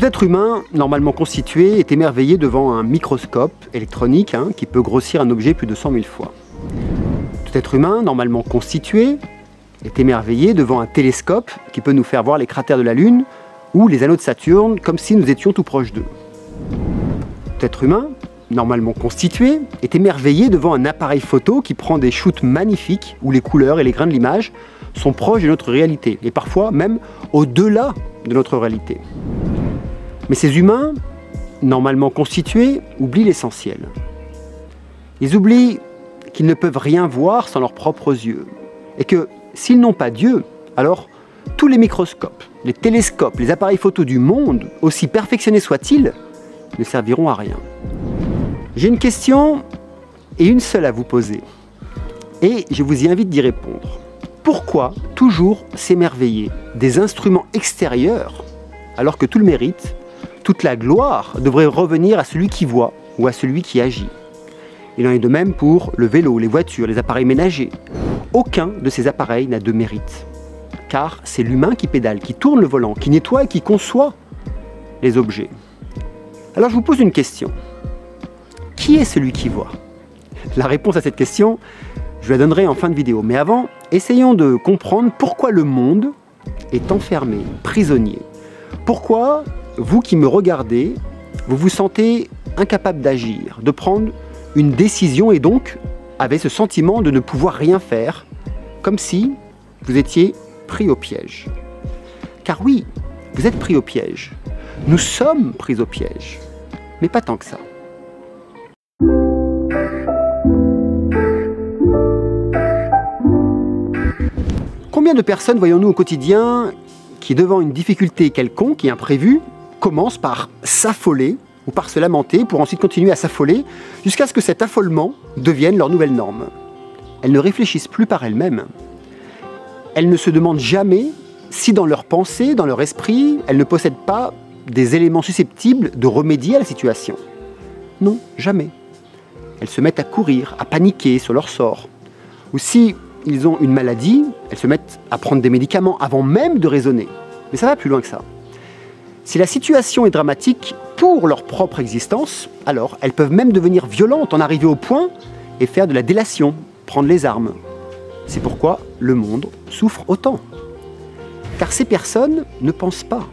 Tout être humain, normalement constitué, est émerveillé devant un microscope électronique qui peut grossir un objet plus de 100 000 fois. Tout être humain, normalement constitué, est émerveillé devant un télescope qui peut nous faire voir les cratères de la Lune ou les anneaux de Saturne comme si nous étions tout proches d'eux. Tout être humain, normalement constitué, est émerveillé devant un appareil photo qui prend des shoots magnifiques où les couleurs et les grains de l'image sont proches de notre réalité et parfois même au-delà de notre réalité. Mais ces humains, normalement constitués, oublient l'essentiel. Ils oublient qu'ils ne peuvent rien voir sans leurs propres yeux et que s'ils n'ont pas Dieu, alors tous les microscopes, les télescopes, les appareils photo du monde, aussi perfectionnés soient-ils, ne serviront à rien. J'ai une question et une seule à vous poser et je vous y invite d'y répondre. Pourquoi toujours s'émerveiller des instruments extérieurs alors que tout le mérite, toute la gloire devrait revenir à celui qui voit ou à celui qui agit? Il en est de même pour le vélo, les voitures, les appareils ménagers. Aucun de ces appareils n'a de mérite, car c'est l'humain qui pédale, qui tourne le volant, qui nettoie et qui conçoit les objets. Alors je vous pose une question. Qui est celui qui voit? La réponse à cette question, je la donnerai en fin de vidéo. Mais avant, essayons de comprendre pourquoi le monde est enfermé, prisonnier. Pourquoi, vous qui me regardez, vous vous sentez incapable d'agir, de prendre une décision et donc avez ce sentiment de ne pouvoir rien faire, comme si vous étiez pris au piège. Car oui, vous êtes pris au piège. Nous sommes pris au piège, mais pas tant que ça. Combien de personnes voyons-nous au quotidien qui, devant une difficulté quelconque et imprévue, commencent par s'affoler ou par se lamenter pour ensuite continuer à s'affoler jusqu'à ce que cet affolement devienne leur nouvelle norme? Elles ne réfléchissent plus par elles-mêmes. Elles ne se demandent jamais si dans leur pensée, dans leur esprit, elles ne possèdent pas des éléments susceptibles de remédier à la situation. Non, jamais. Elles se mettent à courir, à paniquer sur leur sort. Ou si ils ont une maladie, elles se mettent à prendre des médicaments avant même de raisonner. Mais ça va plus loin que ça. Si la situation est dramatique pour leur propre existence, alors elles peuvent même devenir violentes, en arriver au point et faire de la délation, prendre les armes. C'est pourquoi le monde souffre autant. Car ces personnes ne pensent pas.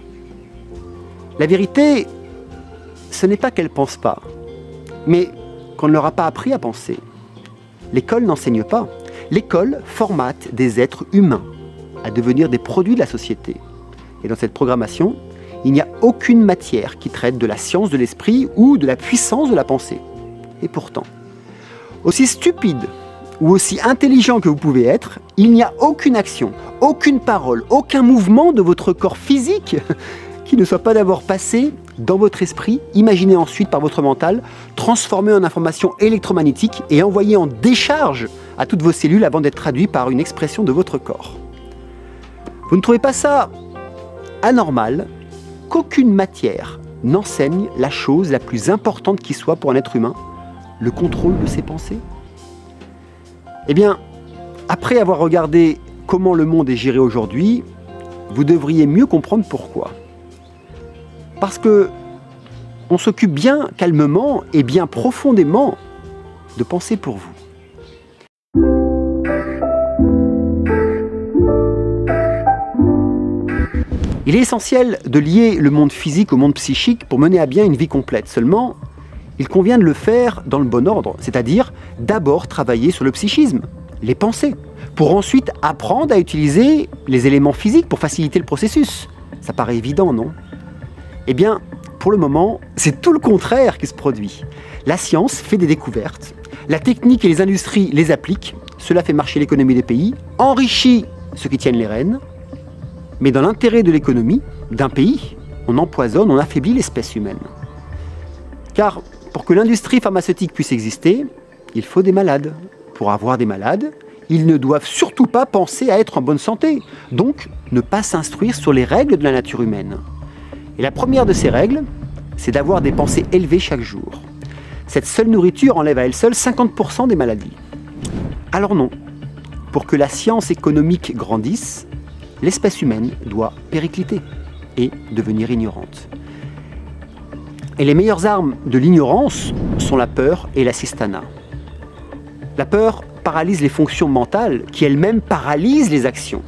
La vérité, ce n'est pas qu'elles ne pensent pas, mais qu'on ne leur a pas appris à penser. L'école n'enseigne pas. L'école formate des êtres humains à devenir des produits de la société. Et dans cette programmation, il n'y a aucune matière qui traite de la science de l'esprit ou de la puissance de la pensée. Et pourtant, aussi stupide ou aussi intelligent que vous pouvez être, il n'y a aucune action, aucune parole, aucun mouvement de votre corps physique qui ne soit pas d'abord passé dans votre esprit, imaginé ensuite par votre mental, transformé en information électromagnétique et envoyé en décharge à toutes vos cellules avant d'être traduit par une expression de votre corps. Vous ne trouvez pas ça anormal qu'aucune matière n'enseigne la chose la plus importante qui soit pour un être humain, le contrôle de ses pensées? Eh bien, après avoir regardé comment le monde est géré aujourd'hui, vous devriez mieux comprendre pourquoi. Parce que on s'occupe bien calmement et bien profondément de penser pour vous. Il est essentiel de lier le monde physique au monde psychique pour mener à bien une vie complète. Seulement, il convient de le faire dans le bon ordre, c'est-à-dire d'abord travailler sur le psychisme, les pensées, pour ensuite apprendre à utiliser les éléments physiques pour faciliter le processus. Ça paraît évident, non? Eh bien, pour le moment, c'est tout le contraire qui se produit. La science fait des découvertes, la technique et les industries les appliquent, cela fait marcher l'économie des pays, enrichit ceux qui tiennent les rênes, mais dans l'intérêt de l'économie d'un pays, on empoisonne, on affaiblit l'espèce humaine. Car pour que l'industrie pharmaceutique puisse exister, il faut des malades. Pour avoir des malades, ils ne doivent surtout pas penser à être en bonne santé, donc ne pas s'instruire sur les règles de la nature humaine. Et la première de ces règles, c'est d'avoir des pensées élevées chaque jour. Cette seule nourriture enlève à elle seule 50% des maladies. Alors non, pour que la science économique grandisse, l'espèce humaine doit péricliter et devenir ignorante. Et les meilleures armes de l'ignorance sont la peur et l'assistanat. La peur paralyse les fonctions mentales qui elles-mêmes paralysent les actions.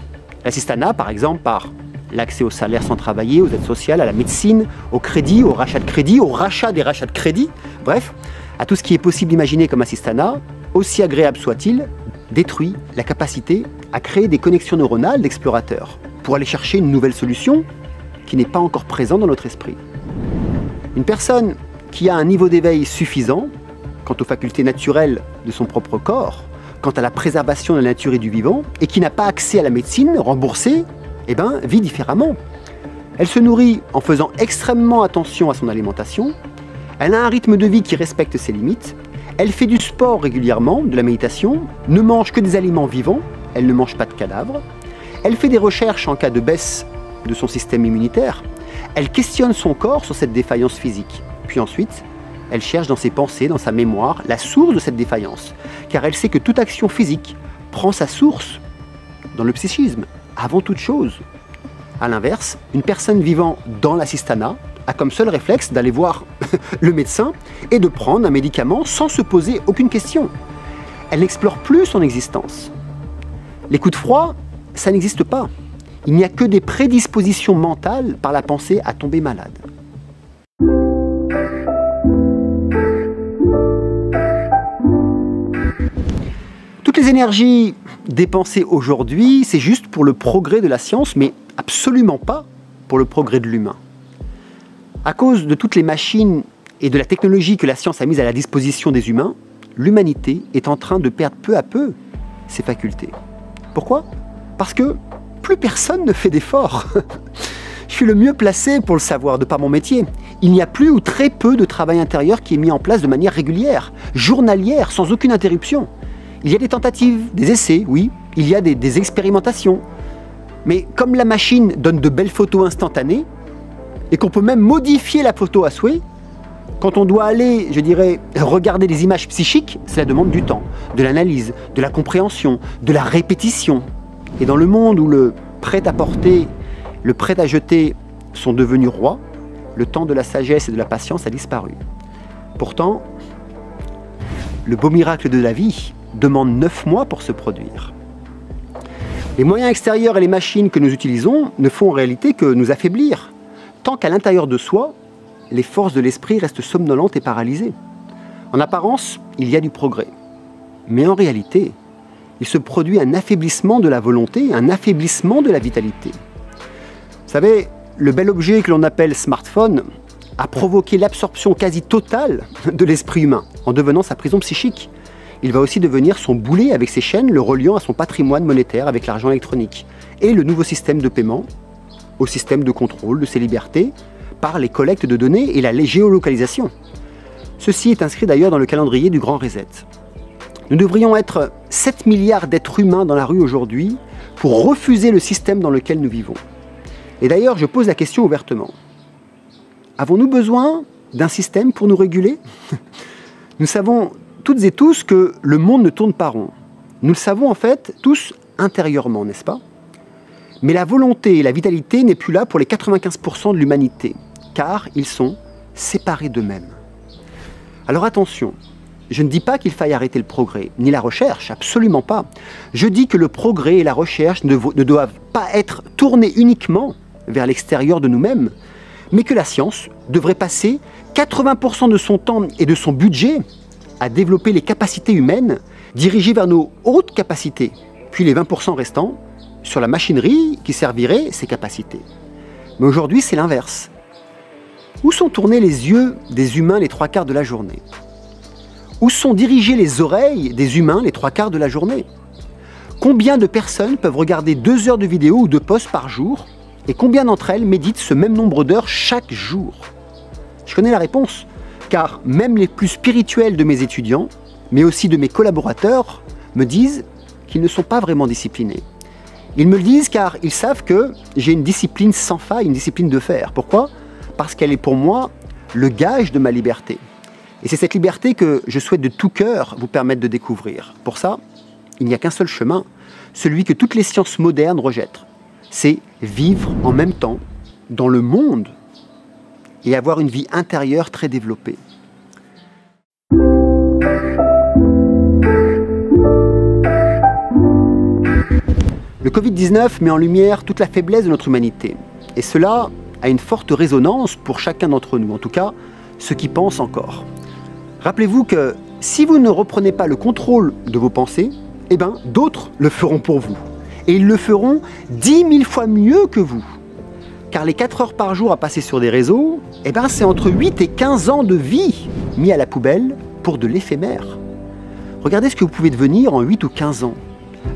L'assistanat, par exemple, par l'accès au salaire sans travailler, aux aides sociales, à la médecine, au crédit, au rachat de crédit, au rachat des rachats de crédit, bref, à tout ce qui est possible d'imaginer comme assistanat, aussi agréable soit-il, détruit la capacité à créer des connexions neuronales d'explorateurs pour aller chercher une nouvelle solution qui n'est pas encore présente dans notre esprit. Une personne qui a un niveau d'éveil suffisant quant aux facultés naturelles de son propre corps, quant à la préservation de la nature et du vivant, et qui n'a pas accès à la médecine remboursée, vit différemment. Elle se nourrit en faisant extrêmement attention à son alimentation, elle a un rythme de vie qui respecte ses limites, elle fait du sport régulièrement, de la méditation, ne mange que des aliments vivants, elle ne mange pas de cadavres, elle fait des recherches en cas de baisse de son système immunitaire, elle questionne son corps sur cette défaillance physique, puis ensuite, elle cherche dans ses pensées, dans sa mémoire, la source de cette défaillance, car elle sait que toute action physique prend sa source dans le psychisme, avant toute chose. A l'inverse, une personne vivant dans l'assistanat a comme seul réflexe d'aller voir le médecin et de prendre un médicament sans se poser aucune question. Elle n'explore plus son existence. Les coups de froid, ça n'existe pas. Il n'y a que des prédispositions mentales par la pensée à tomber malade. Toutes les énergies dépensées aujourd'hui, c'est juste pour le progrès de la science, mais absolument pas pour le progrès de l'humain. À cause de toutes les machines et de la technologie que la science a mise à la disposition des humains, l'humanité est en train de perdre peu à peu ses facultés. Pourquoi? Parce que plus personne ne fait d'efforts. Je suis le mieux placé pour le savoir, de par mon métier. Il n'y a plus ou très peu de travail intérieur qui est mis en place de manière régulière, journalière, sans aucune interruption. Il y a des tentatives, des essais, oui, il y a des expérimentations. Mais comme la machine donne de belles photos instantanées, et qu'on peut même modifier la photo à souhait, quand on doit aller, je dirais, regarder des images psychiques, cela demande du temps, de l'analyse, de la compréhension, de la répétition. Et dans le monde où le prêt-à-porter, le prêt-à-jeter sont devenus rois, le temps de la sagesse et de la patience a disparu. Pourtant, le beau miracle de la vie demande 9 mois pour se produire. Les moyens extérieurs et les machines que nous utilisons ne font en réalité que nous affaiblir, tant qu'à l'intérieur de soi, les forces de l'esprit restent somnolentes et paralysées. En apparence, il y a du progrès. Mais en réalité, il se produit un affaiblissement de la volonté, un affaiblissement de la vitalité. Vous savez, le bel objet que l'on appelle smartphone a provoqué l'absorption quasi totale de l'esprit humain, en devenant sa prison psychique. Il va aussi devenir son boulet avec ses chaînes, le reliant à son patrimoine monétaire avec l'argent électronique. Et le nouveau système de paiement, au système de contrôle de ses libertés, par les collectes de données et la géolocalisation. Ceci est inscrit d'ailleurs dans le calendrier du Grand Reset. Nous devrions être 7 milliards d'êtres humains dans la rue aujourd'hui pour refuser le système dans lequel nous vivons. Et d'ailleurs, je pose la question ouvertement. Avons-nous besoin d'un système pour nous réguler? Nous savons toutes et tous que le monde ne tourne pas rond. Nous le savons en fait tous intérieurement, n'est-ce pas? Mais la volonté et la vitalité n'est plus là pour les 95% de l'humanité, car ils sont séparés d'eux-mêmes. Alors attention, je ne dis pas qu'il faille arrêter le progrès, ni la recherche, absolument pas. Je dis que le progrès et la recherche ne doivent pas être tournés uniquement vers l'extérieur de nous-mêmes, mais que la science devrait passer 80% de son temps et de son budget à développer les capacités humaines dirigées vers nos hautes capacités, puis les 20% restants sur la machinerie qui servirait ces capacités. Mais aujourd'hui, c'est l'inverse. Où sont tournés les yeux des humains les 3/4 de la journée? Où sont dirigées les oreilles des humains les 3/4 de la journée? Combien de personnes peuvent regarder 2 heures de vidéo ou de posts par jour? Et combien d'entre elles méditent ce même nombre d'heures chaque jour? Je connais la réponse, car même les plus spirituels de mes étudiants, mais aussi de mes collaborateurs, me disent qu'ils ne sont pas vraiment disciplinés. Ils me le disent car ils savent que j'ai une discipline sans faille, une discipline de fer. Pourquoi? Parce qu'elle est pour moi le gage de ma liberté. Et c'est cette liberté que je souhaite de tout cœur vous permettre de découvrir. Pour ça, il n'y a qu'un seul chemin, celui que toutes les sciences modernes rejettent. C'est vivre en même temps dans le monde et avoir une vie intérieure très développée. Le Covid-19 met en lumière toute la faiblesse de notre humanité. Et cela a une forte résonance pour chacun d'entre nous, en tout cas ceux qui pensent encore. Rappelez-vous que si vous ne reprenez pas le contrôle de vos pensées, eh bien, d'autres le feront pour vous. Et ils le feront 10 000 fois mieux que vous. Car les 4 heures par jour à passer sur des réseaux, eh ben, c'est entre 8 et 15 ans de vie mis à la poubelle pour de l'éphémère. Regardez ce que vous pouvez devenir en 8 ou 15 ans.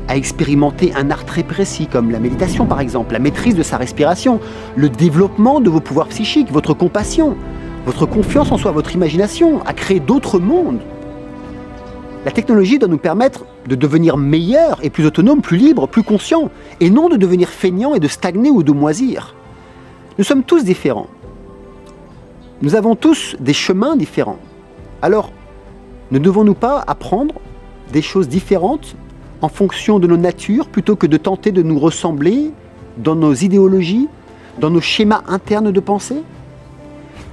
À expérimenter un art très précis comme la méditation par exemple, la maîtrise de sa respiration, le développement de vos pouvoirs psychiques, votre compassion, votre confiance en soi, votre imagination, à créer d'autres mondes. La technologie doit nous permettre de devenir meilleurs et plus autonomes, plus libres, plus conscients, et non de devenir feignants et de stagner ou de moisir. Nous sommes tous différents. Nous avons tous des chemins différents. Alors, ne devons-nous pas apprendre des choses différentes en fonction de nos natures, plutôt que de tenter de nous ressembler dans nos idéologies, dans nos schémas internes de pensée?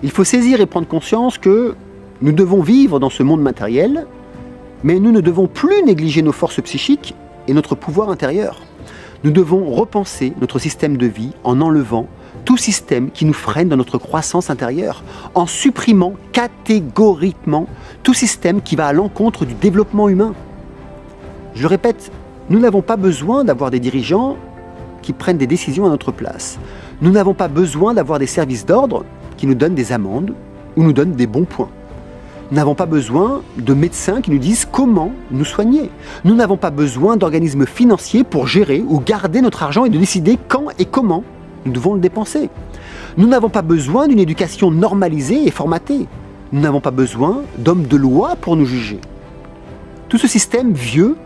Il faut saisir et prendre conscience que nous devons vivre dans ce monde matériel, mais nous ne devons plus négliger nos forces psychiques et notre pouvoir intérieur. Nous devons repenser notre système de vie en enlevant tout système qui nous freine dans notre croissance intérieure, en supprimant catégoriquement tout système qui va à l'encontre du développement humain. Je le répète, nous n'avons pas besoin d'avoir des dirigeants qui prennent des décisions à notre place. Nous n'avons pas besoin d'avoir des services d'ordre qui nous donnent des amendes ou nous donnent des bons points. Nous n'avons pas besoin de médecins qui nous disent comment nous soigner. Nous n'avons pas besoin d'organismes financiers pour gérer ou garder notre argent et de décider quand et comment nous devons le dépenser. Nous n'avons pas besoin d'une éducation normalisée et formatée. Nous n'avons pas besoin d'hommes de loi pour nous juger. Tout ce système vieux,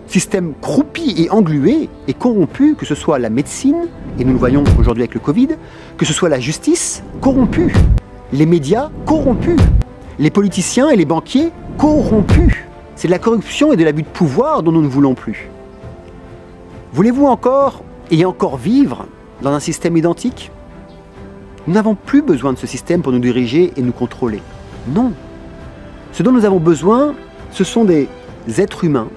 système croupi et englué et corrompu, que ce soit la médecine, et nous le voyons aujourd'hui avec le Covid, que ce soit la justice, corrompue, les médias, corrompus, les politiciens et les banquiers, corrompus. C'est de la corruption et de l'abus de pouvoir dont nous ne voulons plus. Voulez-vous encore et encore vivre dans un système identique? Nous n'avons plus besoin de ce système pour nous diriger et nous contrôler. Non. Ce dont nous avons besoin, ce sont des êtres humains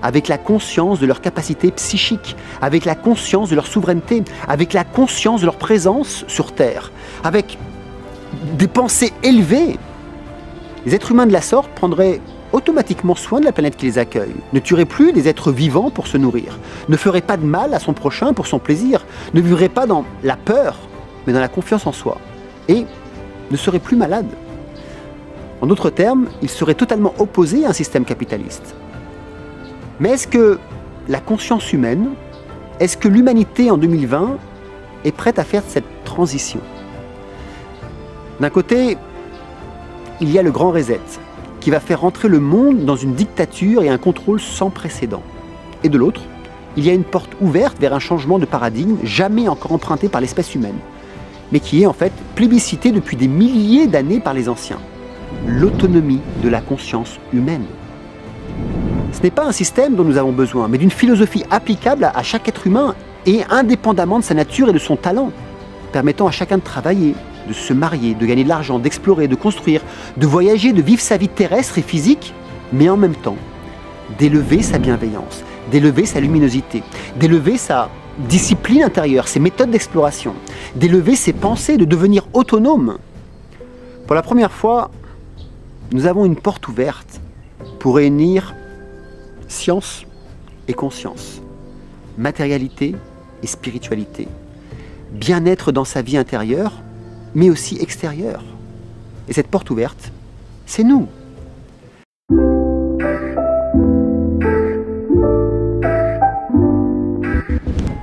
avec la conscience de leur capacité psychique, avec la conscience de leur souveraineté, avec la conscience de leur présence sur Terre, avec des pensées élevées. Les êtres humains de la sorte prendraient automatiquement soin de la planète qui les accueille, ne tueraient plus des êtres vivants pour se nourrir, ne feraient pas de mal à son prochain pour son plaisir, ne vivraient pas dans la peur, mais dans la confiance en soi, et ne seraient plus malades. En d'autres termes, ils seraient totalement opposés à un système capitaliste. Mais est-ce que la conscience humaine, est-ce que l'humanité en 2020 est prête à faire cette transition? D'un côté, il y a le grand reset, qui va faire rentrer le monde dans une dictature et un contrôle sans précédent. Et de l'autre, il y a une porte ouverte vers un changement de paradigme jamais encore emprunté par l'espèce humaine, mais qui est en fait plébiscité depuis des milliers d'années par les anciens. L'autonomie de la conscience humaine. Ce n'est pas un système dont nous avons besoin, mais d'une philosophie applicable à chaque être humain et indépendamment de sa nature et de son talent, permettant à chacun de travailler, de se marier, de gagner de l'argent, d'explorer, de construire, de voyager, de vivre sa vie terrestre et physique, mais en même temps, d'élever sa bienveillance, d'élever sa luminosité, d'élever sa discipline intérieure, ses méthodes d'exploration, d'élever ses pensées, de devenir autonome. Pour la première fois, nous avons une porte ouverte pour réunir science et conscience, matérialité et spiritualité, bien-être dans sa vie intérieure, mais aussi extérieure. Et cette porte ouverte, c'est nous.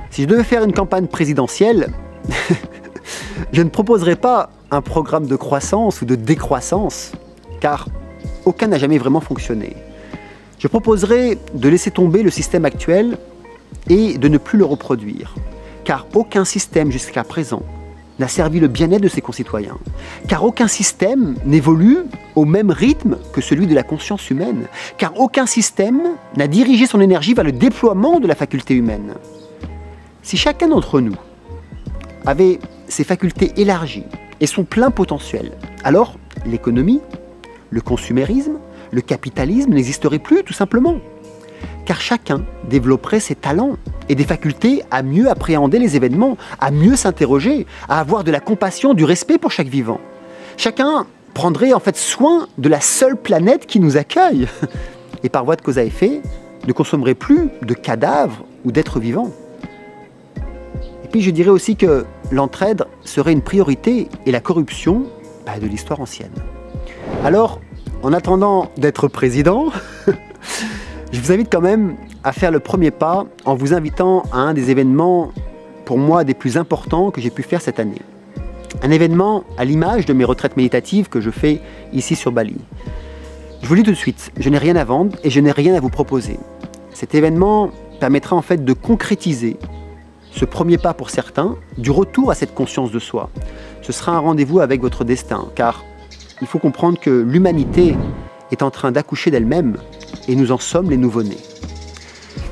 Si je devais faire une campagne présidentielle, je ne proposerais pas un programme de croissance ou de décroissance, car aucun n'a jamais vraiment fonctionné. Je proposerais de laisser tomber le système actuel et de ne plus le reproduire, car aucun système jusqu'à présent n'a servi le bien-être de ses concitoyens, car aucun système n'évolue au même rythme que celui de la conscience humaine, car aucun système n'a dirigé son énergie vers le déploiement de la faculté humaine. Si chacun d'entre nous avait ses facultés élargies et son plein potentiel. Alors, l'économie, le consumérisme, le capitalisme n'existeraient plus, tout simplement. Car chacun développerait ses talents et des facultés à mieux appréhender les événements, à mieux s'interroger, à avoir de la compassion, du respect pour chaque vivant. Chacun prendrait en fait soin de la seule planète qui nous accueille. Et par voie de cause à effet, ne consommerait plus de cadavres ou d'êtres vivants. Et puis je dirais aussi que l'entraide serait une priorité et la corruption de l'histoire ancienne. Alors, en attendant d'être président, je vous invite quand même à faire le premier pas en vous invitant à un des événements, pour moi, des plus importants que j'ai pu faire cette année. Un événement à l'image de mes retraites méditatives que je fais ici sur Bali. Je vous le dis tout de suite, je n'ai rien à vendre et je n'ai rien à vous proposer. Cet événement permettra en fait de concrétiser ce premier pas pour certains, du retour à cette conscience de soi. Ce sera un rendez-vous avec votre destin, car il faut comprendre que l'humanité est en train d'accoucher d'elle-même et nous en sommes les nouveau-nés.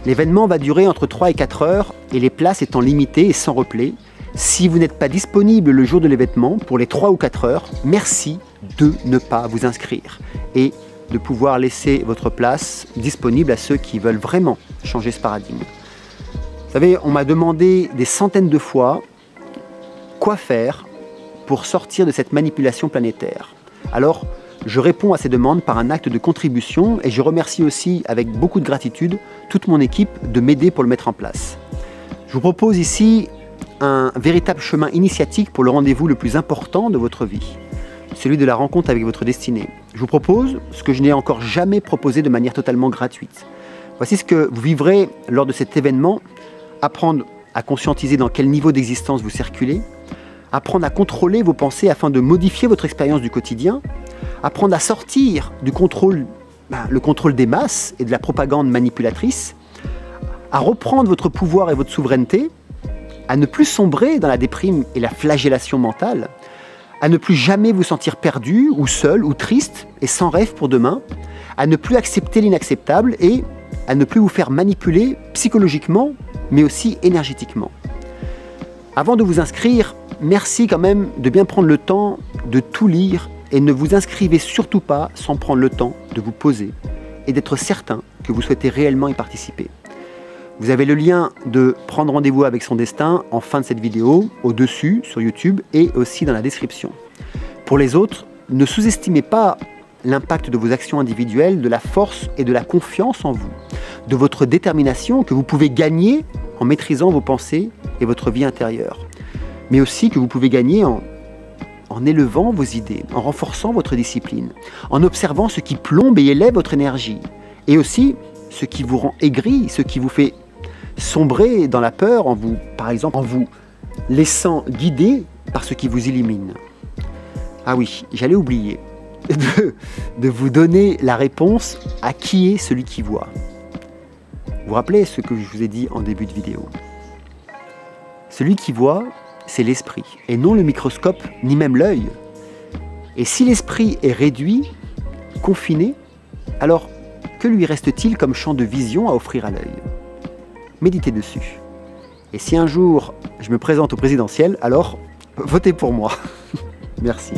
L'événement va durer entre 3 et 4 heures et les places étant limitées et sans replay. Si vous n'êtes pas disponible le jour de l'événement pour les 3 ou 4 heures, merci de ne pas vous inscrire et de pouvoir laisser votre place disponible à ceux qui veulent vraiment changer ce paradigme. Vous savez, on m'a demandé des centaines de fois quoi faire pour sortir de cette manipulation planétaire. Alors, je réponds à ces demandes par un acte de contribution et je remercie aussi avec beaucoup de gratitude toute mon équipe de m'aider pour le mettre en place. Je vous propose ici un véritable chemin initiatique pour le rendez-vous le plus important de votre vie, celui de la rencontre avec votre destinée. Je vous propose ce que je n'ai encore jamais proposé de manière totalement gratuite. Voici ce que vous vivrez lors de cet événement: apprendre à conscientiser dans quel niveau d'existence vous circulez, apprendre à contrôler vos pensées afin de modifier votre expérience du quotidien, apprendre à sortir du contrôle, le contrôle des masses et de la propagande manipulatrice, à reprendre votre pouvoir et votre souveraineté, à ne plus sombrer dans la déprime et la flagellation mentale, à ne plus jamais vous sentir perdu ou seul ou triste et sans rêve pour demain, à ne plus accepter l'inacceptable et à ne plus vous faire manipuler psychologiquement mais aussi énergétiquement. Avant de vous inscrire, merci quand même de bien prendre le temps de tout lire et ne vous inscrivez surtout pas sans prendre le temps de vous poser et d'être certain que vous souhaitez réellement y participer. Vous avez le lien de prendre rendez-vous avec son destin en fin de cette vidéo, au-dessus sur YouTube et aussi dans la description. Pour les autres, ne sous-estimez pas l'impact de vos actions individuelles, de la force et de la confiance en vous, de votre détermination que vous pouvez gagner en maîtrisant vos pensées et votre vie intérieure, mais aussi que vous pouvez gagner en élevant vos idées, en renforçant votre discipline, en observant ce qui plombe et élève votre énergie, et aussi ce qui vous rend aigri, ce qui vous fait sombrer dans la peur, par exemple en vous laissant guider par ce qui vous illumine. Ah oui, j'allais oublier de vous donner la réponse à qui est celui qui voit. Vous vous rappelez ce que je vous ai dit en début de vidéo? Celui qui voit, c'est l'esprit, et non le microscope, ni même l'œil. Et si l'esprit est réduit, confiné, alors que lui reste-t-il comme champ de vision à offrir à l'œil? Méditez dessus. Et si un jour je me présente au présidentiel, alors votez pour moi. Merci.